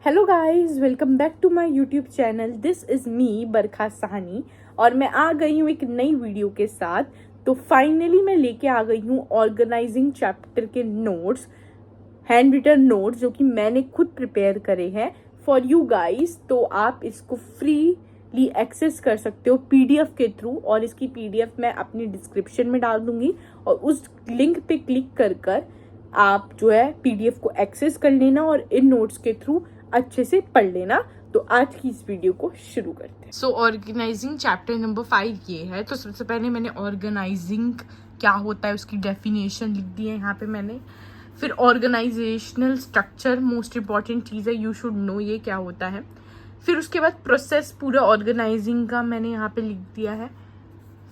Hello guys, welcome back to my YouTube channel. This is me Barkha Sahni और मैं आ गई हूँ एक नई वीडियो के साथ। तो फाइनली मैं लेके आ गई हूँ ऑर्गेनाइजिंग चैप्टर के नोट्स, हैंड रिटन नोट्स जो कि मैंने खुद प्रिपेयर करे हैं फॉर यू गाइस। तो आप इसको फ्रीली एक्सेस कर सकते हो पीडीएफ के थ्रू, और इसकी पीडीएफ मैं अपनी डिस्क्रिप्शन में डाल दूंगी और उस लिंक पे क्लिक कर आप जो है पीडीएफ को एक्सेस कर लेना और इन नोट्स के थ्रू अच्छे से पढ़ लेना। तो आज की इस वीडियो को शुरू करते हैं। सो ऑर्गेनाइजिंग चैप्टर नंबर 5 ये है। तो सबसे पहले मैंने ऑर्गेनाइजिंग क्या होता है उसकी डेफिनेशन लिख दी है यहाँ पे मैंने। फिर ऑर्गेनाइजेशनल स्ट्रक्चर मोस्ट इंपॉर्टेंट चीज़ है, यू शुड नो ये क्या होता है। फिर उसके बाद प्रोसेस पूरा ऑर्गेनाइजिंग का मैंने यहाँ पे लिख दिया है।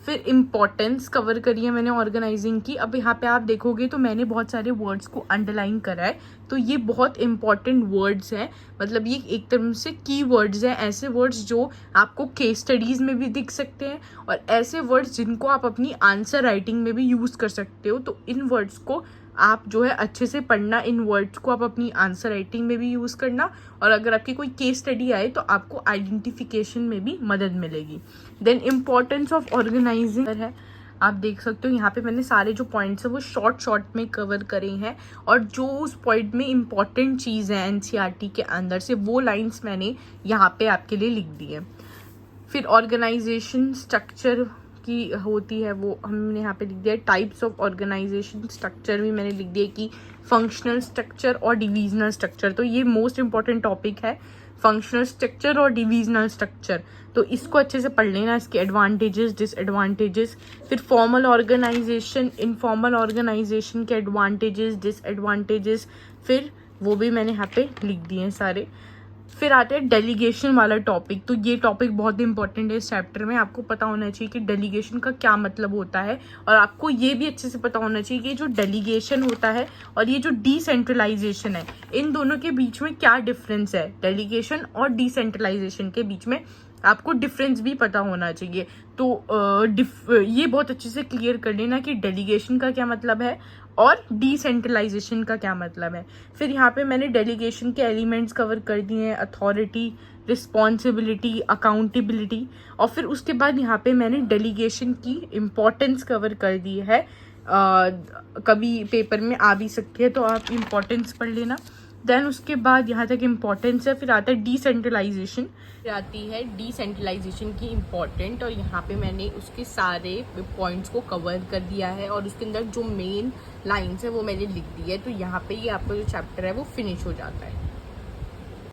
फिर इम्पॉर्टेंस कवर करी है मैंने ऑर्गेनाइजिंग की। अब यहाँ पे आप देखोगे तो मैंने बहुत सारे वर्ड्स को अंडरलाइन करा है, तो ये बहुत इंपॉर्टेंट वर्ड्स हैं। मतलब ये एक तरह से की वर्ड्स हैं, ऐसे वर्ड्स जो आपको केस स्टडीज़ में भी दिख सकते हैं और ऐसे वर्ड्स जिनको आप अपनी आंसर राइटिंग में भी यूज़ कर सकते हो। तो इन वर्ड्स को आप जो है अच्छे से पढ़ना, इन वर्ड्स को आप अपनी आंसर राइटिंग में भी यूज़ करना, और अगर आपकी कोई केस स्टडी आए तो आपको आइडेंटिफिकेशन में भी मदद मिलेगी। देन इम्पॉर्टेंस ऑफ ऑर्गेनाइजिंग है, आप देख सकते हो यहाँ पे मैंने सारे जो पॉइंट्स हैं वो शॉर्ट में कवर करे हैं, और जो उस पॉइंट में इम्पॉर्टेंट चीज़ है एनसीईआरटी के अंदर से वो लाइन्स मैंने यहाँ पे आपके लिए लिख दी है। फिर ऑर्गेनाइजेशन स्ट्रक्चर की होती है वो हमने यहाँ पे लिख दिया है। टाइप्स ऑफ ऑर्गेनाइजेशन स्ट्रक्चर भी मैंने लिख दिया कि फंक्शनल स्ट्रक्चर और डिविजनल स्ट्रक्चर। तो ये मोस्ट इंपॉर्टेंट टॉपिक है, फंक्शनल स्ट्रक्चर और डिविजनल स्ट्रक्चर। तो इसको अच्छे से पढ़ लेना, इसके एडवांटेजेस डिसएडवांटेजेस। फिर फॉर्मल ऑर्गेनाइजेशन, इनफॉर्मल ऑर्गेनाइजेशन के एडवांटेजेस डिसएडवांटेजेस, फिर वो भी मैंने यहाँ पे लिख दिए हैं सारे। फिर आता है डेलीगेशन वाला टॉपिक। तो ये टॉपिक बहुत इंपॉर्टेंट है इस चैप्टर में। आपको पता होना चाहिए कि डेलीगेशन का क्या मतलब होता है, और आपको ये भी अच्छे से पता होना चाहिए कि जो डेलीगेशन होता है और ये जो डिसेंट्रलाइजेशन है, इन दोनों के बीच में क्या डिफरेंस है। डेलीगेशन और डिसेंट्रलाइजेशन के बीच में आपको डिफरेंस भी पता होना चाहिए। तो ये बहुत अच्छे से क्लियर कर लेना कि डेलीगेशन का क्या मतलब है और डिसेंट्रलाइजेशन का क्या मतलब है। फिर यहाँ पे मैंने डेलीगेशन के एलिमेंट्स कवर कर दिए हैं, अथॉरिटी, रिस्पॉन्सिबिलिटी, अकाउंटेबिलिटी, और फिर उसके बाद यहाँ पे मैंने डेलीगेशन की इम्पोर्टेंस कवर कर दी है। कभी पेपर में आ भी सकती है तो आप इम्पोर्टेंस पढ़ लेना। देन उसके बाद यहाँ तक इम्पोर्टेंस है। फिर आता है डिसेंट्रलाइजेशन, फिर आती है डिसेंट्रलाइजेशन की इम्पोर्टेंट, और यहाँ पे मैंने उसके सारे पॉइंट्स को कवर कर दिया है और उसके अंदर जो मेन लाइन्स है वो मैंने लिख दी है। तो यहाँ पे ये आपका जो चैप्टर है वो फिनिश हो जाता है।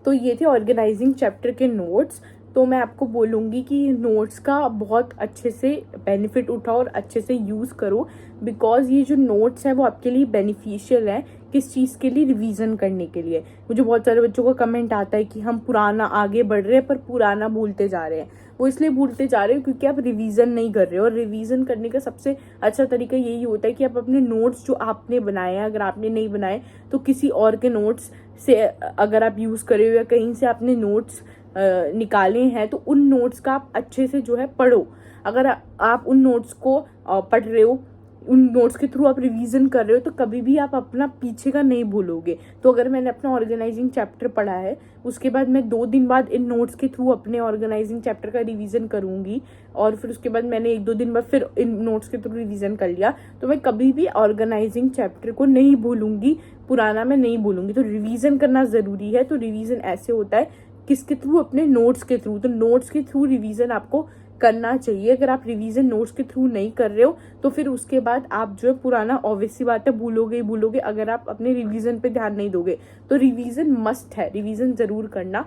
तो ये थे ऑर्गेनाइजिंग चैप्टर के नोट्स। तो मैं आपको बोलूँगी कि नोट्स का बहुत अच्छे से बेनिफिट उठाओ और अच्छे से यूज़ करो, बिकॉज ये जो नोट्स हैं वो आपके लिए बेनिफिशियल है। किस चीज़ के लिए? रिवीजन करने के लिए। मुझे बहुत सारे बच्चों का कमेंट आता है कि हम पुराना आगे बढ़ रहे हैं पर पुराना भूलते जा रहे हैं। वो इसलिए भूलते जा रहे हो क्योंकि आप रिवीजन नहीं कर रहे हो, और रिवीजन करने का सबसे अच्छा तरीका यही होता है कि आप अपने नोट्स जो आपने बनाए हैं, अगर आपने नहीं बनाए तो किसी और के नोट्स से अगर आप यूज़ कर रहे हो या कहीं से आपने नोट्स निकाले हैं तो उन नोट्स का आप अच्छे से जो है पढ़ो। अगर आप उन नोट्स को पढ़ रहे हो, उन नोट्स के थ्रू आप रिवीजन कर रहे हो, तो कभी भी आप अपना पीछे का नहीं भूलोगे। तो अगर मैंने अपना ऑर्गेनाइजिंग चैप्टर पढ़ा है, उसके बाद मैं 2 दिन बाद इन नोट्स के थ्रू अपने ऑर्गेनाइजिंग चैप्टर का रिवीजन करूंगी, और फिर उसके बाद मैंने 1-2 दिन बाद फिर इन नोट्स के थ्रू रिवीजन कर लिया, तो मैं कभी भी ऑर्गेनाइजिंग चैप्टर को नहीं भूलूंगी, पुराना मैं नहीं भूलूंगी। तो रिवीजन करना ज़रूरी है। तो रिवीजन ऐसे होता है किसके थ्रू? अपने नोट्स के थ्रू। तो नोट्स के थ्रू रिवीजन आपको करना चाहिए। अगर आप रिवीजन नोट्स के थ्रू नहीं कर रहे हो तो फिर उसके बाद आप जो है पुराना ऑब्वियस सी बात है भूलोगे ही भूलोगे, अगर आप अपने रिवीजन पे ध्यान नहीं दोगे। तो रिवीजन मस्ट है, रिवीजन जरूर करना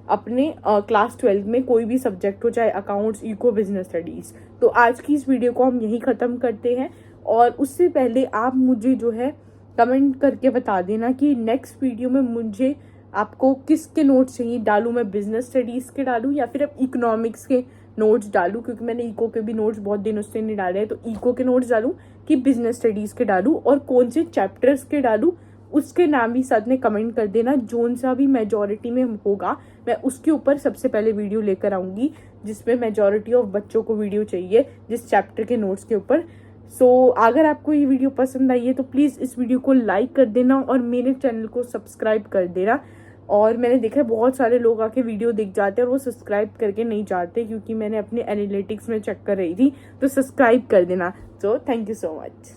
अपने क्लास 12 में कोई भी सब्जेक्ट हो, चाहे अकाउंट्स, इको, बिजनेस स्टडीज। तो आज की इस वीडियो को हम यही ख़त्म करते हैं, और उससे पहले आप मुझे जो है कमेंट करके बता देना कि नेक्स्ट वीडियो में मुझे आपको किसके नोट्स चाहिए डालूं। मैं बिजनेस स्टडीज़ के डालूं या फिर अब इकोनॉमिक्स के नोट्स डालूं, क्योंकि मैंने इको के भी नोट्स बहुत दिनों से नहीं डाले हैं। तो इको के नोट्स डालूं कि बिजनेस स्टडीज़ के डालूं, और कौन से चैप्टर्स के डालूं उसके नाम भी साथ में कमेंट कर देना। जोन सा भी मेजॉरिटी में होगा मैं उसके ऊपर सबसे पहले वीडियो लेकर आऊँगी, जिसमें मेजॉरिटी ऑफ बच्चों को वीडियो चाहिए जिस चैप्टर के नोट्स के ऊपर। सो अगर आपको ये वीडियो पसंद आई है तो प्लीज़ इस वीडियो को लाइक कर देना और मेरे चैनल को सब्सक्राइब कर देना। और मैंने देखा है बहुत सारे लोग आके वीडियो देख जाते हैं और वो सब्सक्राइब करके नहीं जाते, क्योंकि मैंने अपने एनालिटिक्स में चेक कर रही थी, तो सब्सक्राइब कर देना। So thank you so much.